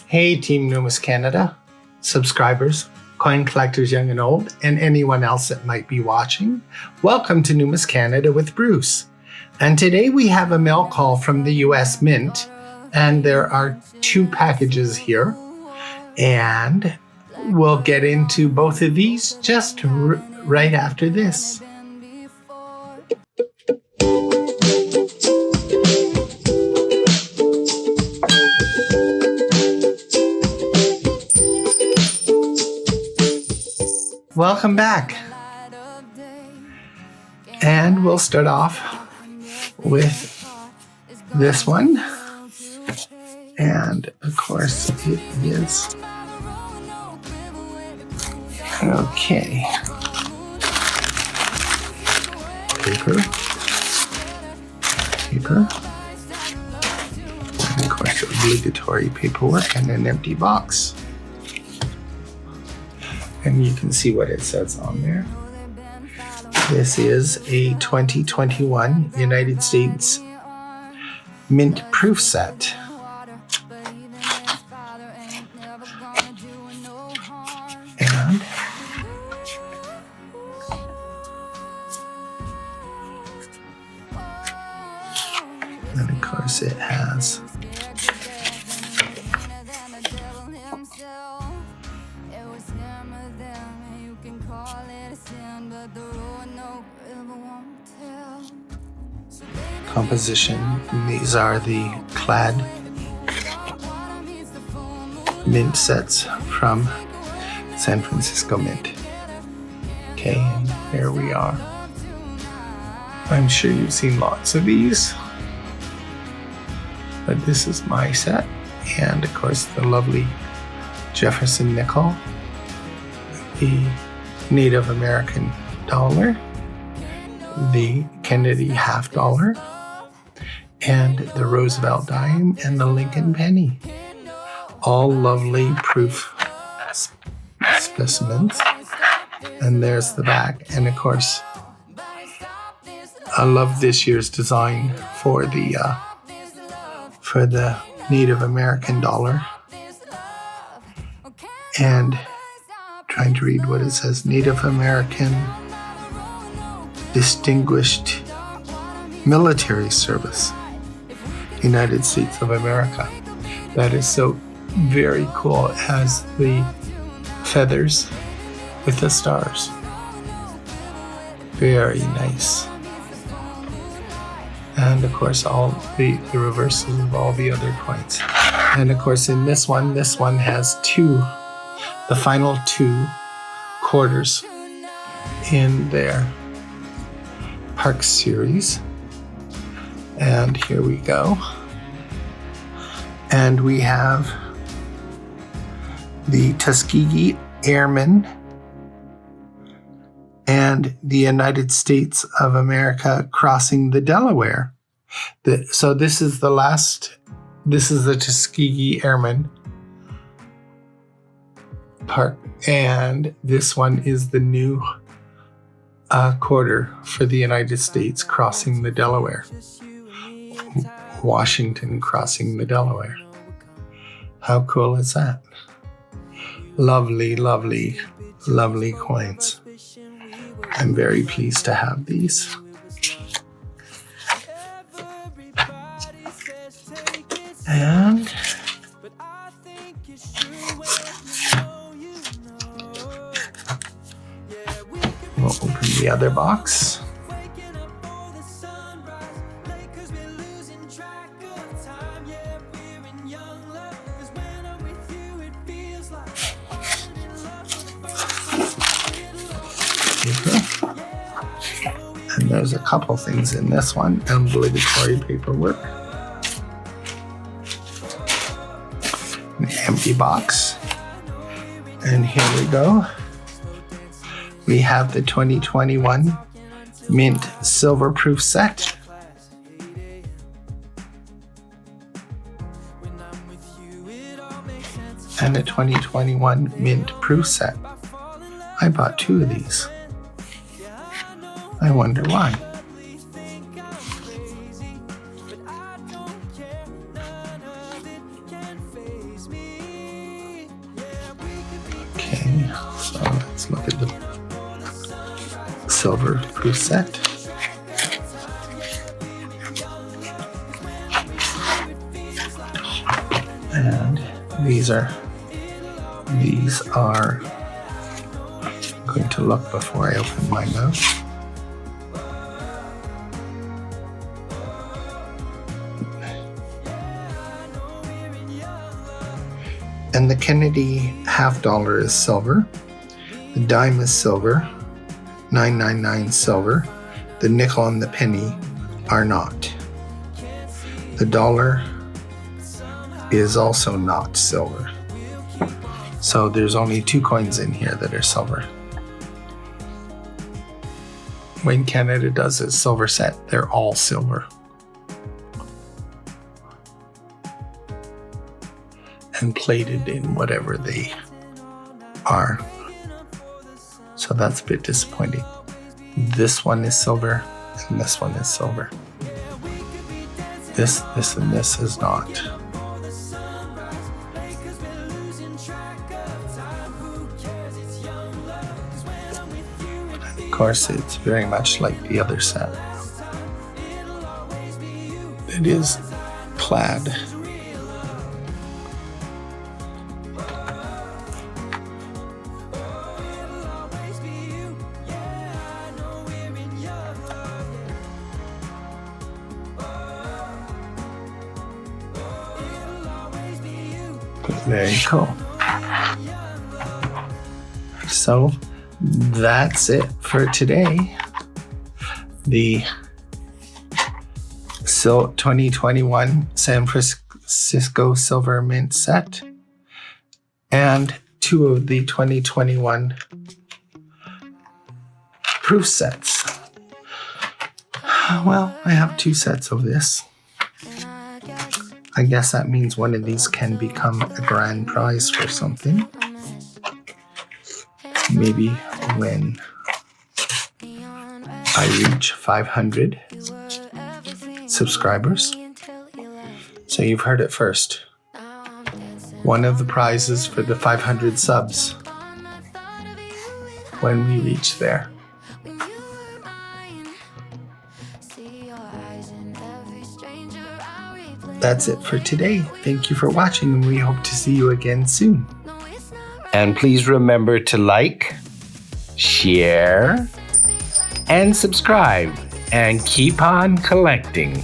Hey, Team Numis Canada, subscribers, coin collectors young and old, and anyone else that might be watching. Welcome to Numis Canada with Bruce. And today we have a mail call from the US Mint, and there are two packages here. And we'll get into both of these just right after this. Welcome back. And we'll start off with this one. And of course it is. Okay. Paper. And of course obligatory paperwork and an empty box. And you can see what it says on there. This is a 2021 United States Mint proof set. And of course it has composition. These are the clad mint sets from San Francisco Mint. Okay, and here we are. I'm sure you've seen lots of these, but this is my set. And of course the lovely Jefferson nickel, the Native American dollar, the Kennedy half dollar, and the Roosevelt dime, and the Lincoln penny. All lovely proof specimens. And there's the back. And of course, I love this year's design for the Native American dollar. And trying to read what it says: Native American Distinguished Military Service, United States of America. That is so very cool. It has the feathers with the stars. Very nice. And of course all the reverses of all the other coins. And of course in this one has the final two quarters in their Park series. And here we go. And we have the Tuskegee Airmen and the United States of America crossing the Delaware. So this is the Tuskegee Airmen Park, and this one is the new quarter for the United States crossing the Delaware. Washington crossing the Delaware. How cool is that? Lovely, lovely, lovely coins. I'm very pleased to have these. And we'll open the other box. And there's a couple things in this one. Obligatory paperwork. An empty box. And here we go. We have the 2021 Mint Silver Proof Set. And the 2021 Mint Proof Set. I bought two of these. I wonder why. So let's look at the silver proof set. And these are I'm going to look before I open my mouth. And the Kennedy $50 is silver. The dime is silver. 999 silver. The nickel and the penny are not. The dollar is also not silver. So there's only 2 coins in here that are silver. When Canada does its silver set, they're all silver. And plated in whatever they are. So that's a bit disappointing. This one is silver, and this one is silver. This, and this is not. Of course, it's very much like the other set. It is plaid. There you go. So that's it for today. The 2021 San Francisco Silver Mint set and 2 of the 2021 proof sets. Well, I have 2 sets of this. I guess that means one of these can become a grand prize for something. Maybe when I reach 500 subscribers. So you've heard it first. One of the prizes for the 500 subs when we reach there. That's it for today. Thank you for watching, and we hope to see you again soon. And please remember to like, share, and subscribe, and keep on collecting.